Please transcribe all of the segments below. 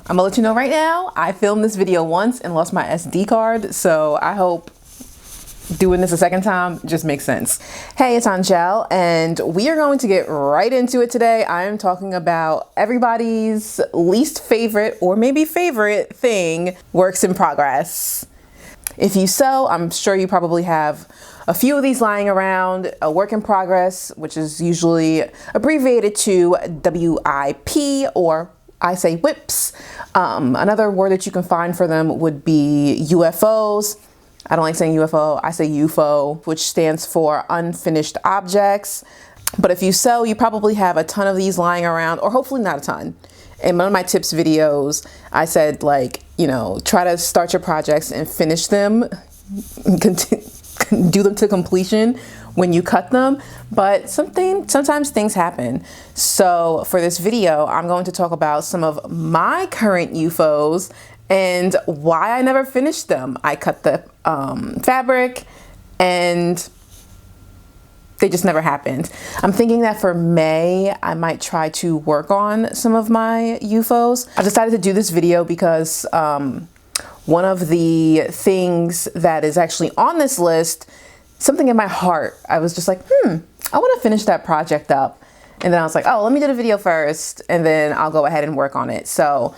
I'm gonna let you know right now, I filmed this video once and lost my SD card, so I hope doing this a second time just makes sense. Hey, it's Angel, and we are going to get right into it today. I am talking about everybody's least favorite, or maybe favorite thing, works in progress. If you sew, I'm sure you probably have a few of these lying around. A work in progress, which is usually abbreviated to WIP, or I say WIPs. Another word that you can find for them would be UFOs. I don't like saying UFO, I say UFO, which stands for unfinished objects. But if you sew, you probably have a ton of these lying around, or hopefully not a ton. In one of my tips videos, I said, like, you know, try to start your projects and finish them, do them to completion when you cut them. But sometimes things happen. So for this video, I'm going to talk about some of my current UFOs and why I never finished them. I cut the fabric and they just never happened. I'm thinking that for May, I might try to work on some of my UFOs. I decided to do this video because one of the things that is actually on this list, something in my heart, I was just like, I want to finish that project up. And then I was like, oh, let me do the video first, and then I'll go ahead and work on it. So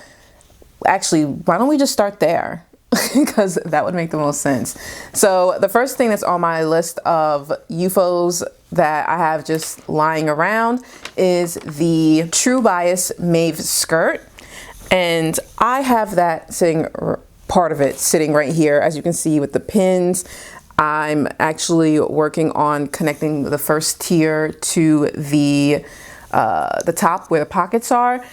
actually, why don't we just start there? Because that would make the most sense. So the first thing that's on my list of UFOs that I have just lying around is the True Bias Maeve skirt. And I have that sitting, part of it sitting right here, as you can see with the pins. I'm actually working on connecting the first tier to the top where the pockets are.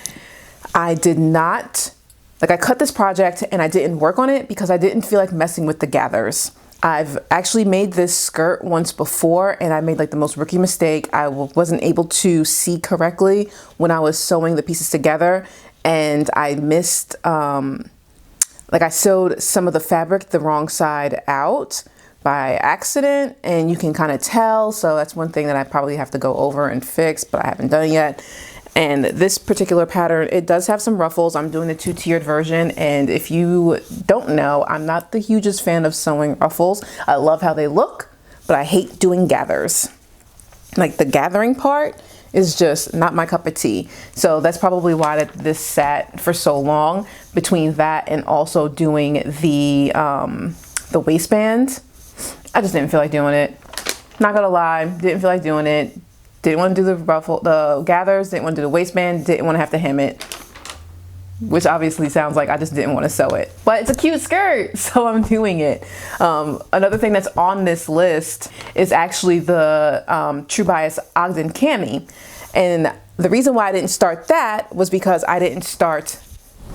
I did not, like, I cut this project and I didn't work on it because I didn't feel like messing with the gathers. I've actually made this skirt once before and I made like the most rookie mistake. I wasn't able to see correctly when I was sewing the pieces together, and I missed, like, I sewed some of the fabric the wrong side out by accident, and you can kind of tell. So that's one thing that I probably have to go over and fix, but I haven't done it yet. And this particular pattern, it does have some ruffles. I'm doing the 2-tiered version. And if you don't know, I'm not the hugest fan of sewing ruffles. I love how they look, but I hate doing gathers. Like, the gathering part is just not my cup of tea. So that's probably why this sat for so long, between that and also doing the waistband. I just didn't feel like doing it. Not gonna lie, didn't feel like doing it. Didn't want to do the gathers, didn't want to do the waistband, didn't want to have to hem it. Which obviously sounds like I just didn't want to sew it. But it's a cute skirt, so I'm doing it. Another thing that's on this list is actually the True Bias Ogden Cami. And the reason why I didn't start that was because I didn't start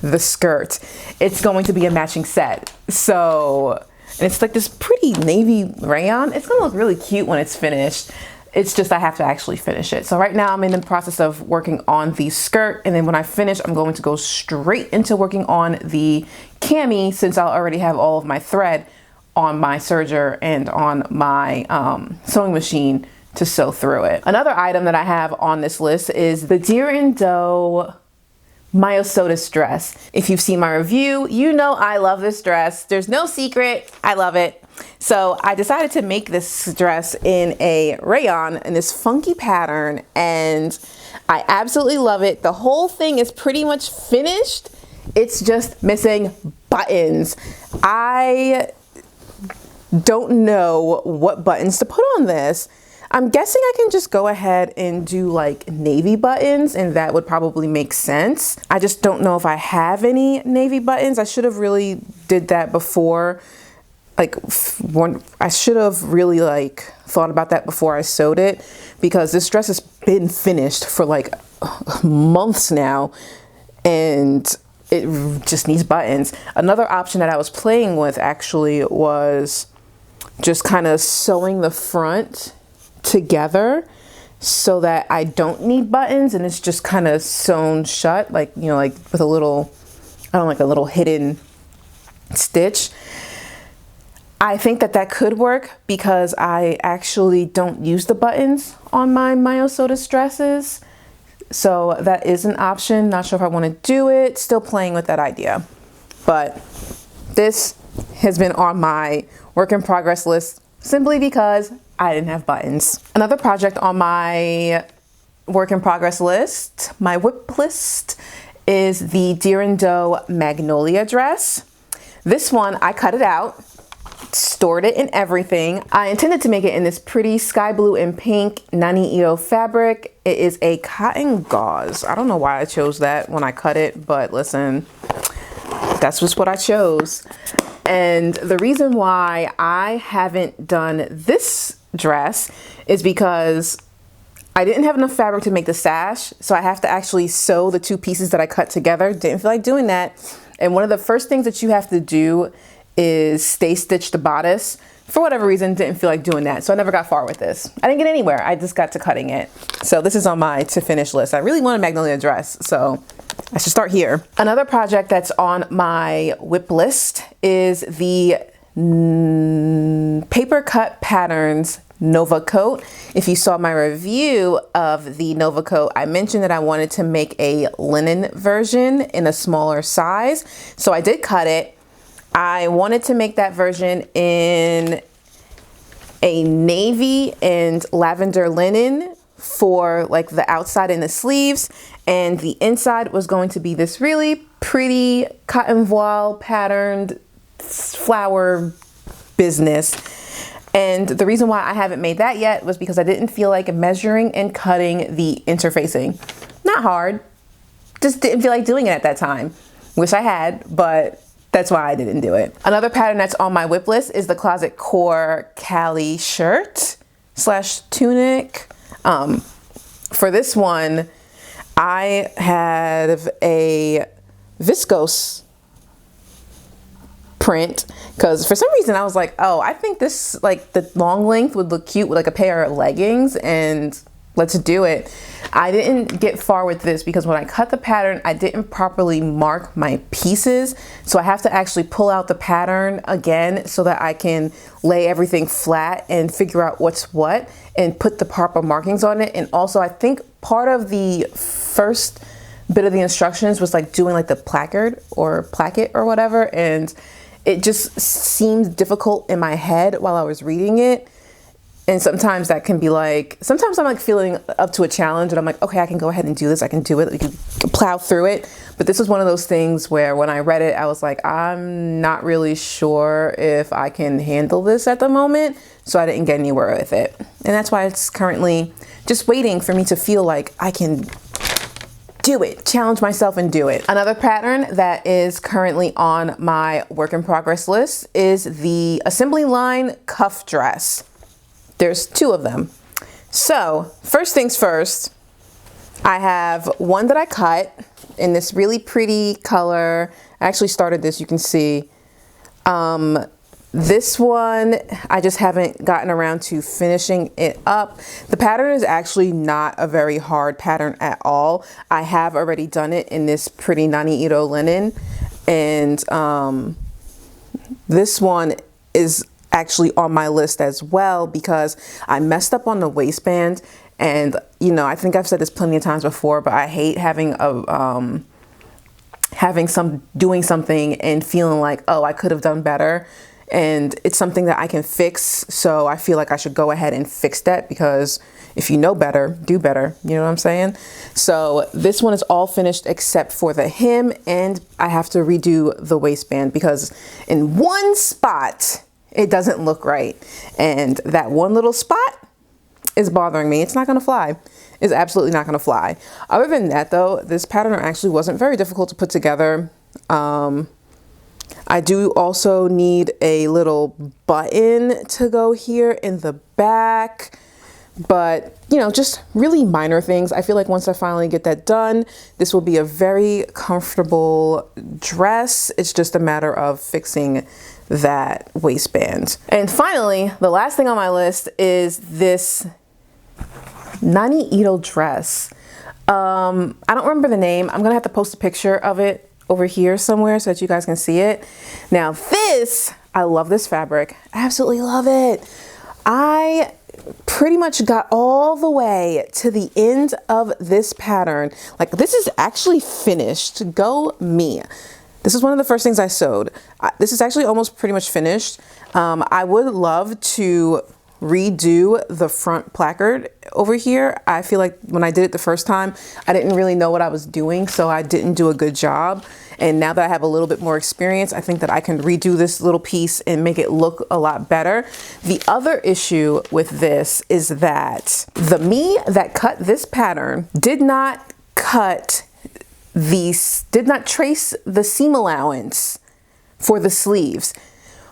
the skirt. It's going to be a matching set. So, and it's like this pretty navy rayon. It's gonna look really cute when it's finished. It's just I have to actually finish it. So right now I'm in the process of working on the skirt, and then when I finish, I'm going to go straight into working on the cami, since I'll already have all of my thread on my serger and on my sewing machine to sew through it. Another item that I have on this list is the Deer and Doe Myosotis dress. If you've seen my review, you know I love this dress. There's no secret, I love it. So I decided to make this dress in a rayon in this funky pattern, and I absolutely love it. The whole thing is pretty much finished. It's just missing buttons. I don't know what buttons to put on this. I'm guessing I can just go ahead and do like navy buttons, and that would probably make sense. I just don't know if I have any navy buttons. I should have really did that before. Like, I should have really like thought about that before I sewed it, because this dress has been finished for like months now and it just needs buttons. Another option that I was playing with actually was just kind of sewing the front together so that I don't need buttons, and it's just kind of sewn shut, like, you know, like with a little, I don't know, like a little hidden stitch. I think that that could work because I actually don't use the buttons on my Myosotis dresses. So that is an option. Not sure if I want to do it. Still playing with that idea. But this has been on my work in progress list simply because I didn't have buttons. Another project on my work in progress list, my whip list, is the Deer & Doe Magnolia dress. This one, I cut it out, stored it in everything. I intended to make it in this pretty sky blue and pink Nani Ito fabric. It is a cotton gauze. I don't know why I chose that when I cut it, but listen, that's just what I chose. And the reason why I haven't done this dress is because I didn't have enough fabric to make the sash, so I have to actually sew the two pieces that I cut together. Didn't feel like doing that. And one of the first things that you have to do is stay stitch the bodice. For whatever reason, didn't feel like doing that, so I never got far with this. I didn't get anywhere, I just got to cutting it. So this is on my to finish list. I really want a Magnolia dress, so I should start here. Another project that's on my whip list is the Paper Cut Patterns Nova Coat. If you saw my review of the Nova Coat, I mentioned that I wanted to make a linen version in a smaller size. So I did cut it. I wanted to make that version in a navy and lavender linen for like the outside and the sleeves, and the inside was going to be this really pretty cotton voile patterned flower business. And the reason why I haven't made that yet was because I didn't feel like measuring and cutting the interfacing. Not hard, just didn't feel like doing it at that time. Wish I had, but that's why I didn't do it. Another pattern that's on my whip list is the Closet Core Cali shirt / tunic. For this one, I have a viscose print because for some reason I was like, oh, I think this, like the long length would look cute with like a pair of leggings, and let's do it. I didn't get far with this because when I cut the pattern, I didn't properly mark my pieces. So I have to actually pull out the pattern again so that I can lay everything flat and figure out what's what and put the proper markings on it. And also I think part of the first bit of the instructions was like doing like the placard or placket or whatever. And it just seemed difficult in my head while I was reading it. And sometimes that can be like, sometimes I'm like feeling up to a challenge and I'm like, okay, I can go ahead and do this. I can do it. You can plow through it. But this was one of those things where when I read it, I was like, I'm not really sure if I can handle this at the moment. So I didn't get anywhere with it. And that's why it's currently just waiting for me to feel like I can do it, challenge myself and do it. Another pattern that is currently on my work in progress list is the assembly line cuff dress. There's two of them. So first things first, I have one that I cut in this really pretty color. I actually started this, you can see. This one, I just haven't gotten around to finishing it up. The pattern is actually not a very hard pattern at all. I have already done it in this pretty Nani Ito linen. And this one is actually on my list as well because I messed up on the waistband. And, you know, I think I've said this plenty of times before, but I hate having doing something and feeling like, oh, I could have done better. And it's something that I can fix. So I feel like I should go ahead and fix that because if you know better, do better. You know what I'm saying? So this one is all finished except for the hem, and I have to redo the waistband because in one spot, it doesn't look right. And that one little spot is bothering me. It's not gonna fly. It's absolutely not gonna fly. Other than that though, this pattern actually wasn't very difficult to put together. I do also need a little button to go here in the back, but you know, just really minor things. I feel like once I finally get that done, this will be a very comfortable dress. It's just a matter of fixing that waistband. And finally, the last thing on my list is this Nani Ito dress. I don't remember the name. I'm gonna have to post a picture of it over here somewhere so that you guys can see it. Now this, I love this fabric. I absolutely love it. I pretty much got all the way to the end of this pattern. Like, this is actually finished. Go me. This is one of the first things I sewed. This is actually almost pretty much finished. I would love to redo the front placard over here. I feel like when I did it the first time, I didn't really know what I was doing, so I didn't do a good job. And now that I have a little bit more experience, I think that I can redo this little piece and make it look a lot better. The other issue with this is that the me that cut this pattern did not trace the seam allowance for the sleeves.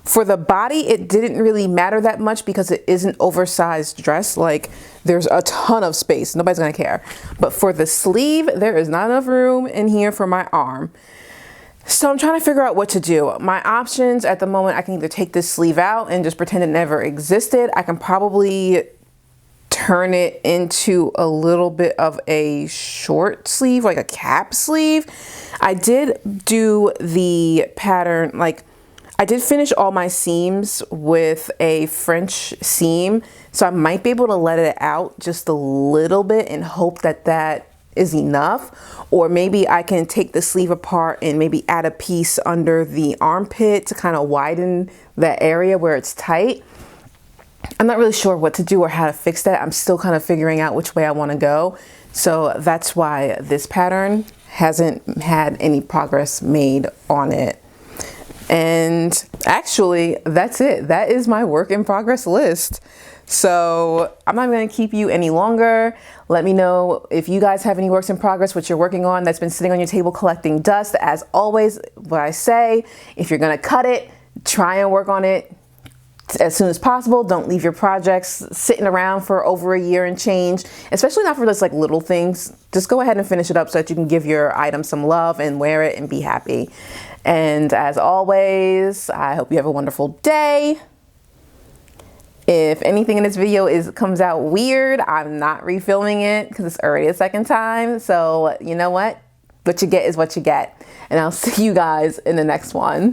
For the body, it didn't really matter that much because it is an oversized dress. Like, there's a ton of space. Nobody's gonna care. But for the sleeve, there is not enough room in here for my arm. So I'm trying to figure out what to do. My options at the moment, I can either take this sleeve out and just pretend it never existed. I can probably turn it into a little bit of a short sleeve, like a cap sleeve. I did do the pattern, like, I did finish all my seams with a French seam, so I might be able to let it out just a little bit and hope that that is enough. Or maybe I can take the sleeve apart and maybe add a piece under the armpit to kind of widen that area where it's tight. I'm not really sure what to do or how to fix that. I'm still kind of figuring out which way I want to go. So that's why this pattern hasn't had any progress made on it. And actually, that's it. That is my work in progress list. So I'm not going to keep you any longer. Let me know if you guys have any works in progress, what you're working on that's been sitting on your table collecting dust. As always, what I say, if you're going to cut it, try and work on it as soon as possible. Don't leave your projects sitting around for over a year and change, especially not for those like little things. Just go ahead and finish it up so that you can give your item some love and wear it and be happy. And as always, I hope you have a wonderful day. If anything in this video comes out weird, I'm not refilming it because it's already a second time. So you know what? What you get is what you get. And I'll see you guys in the next one.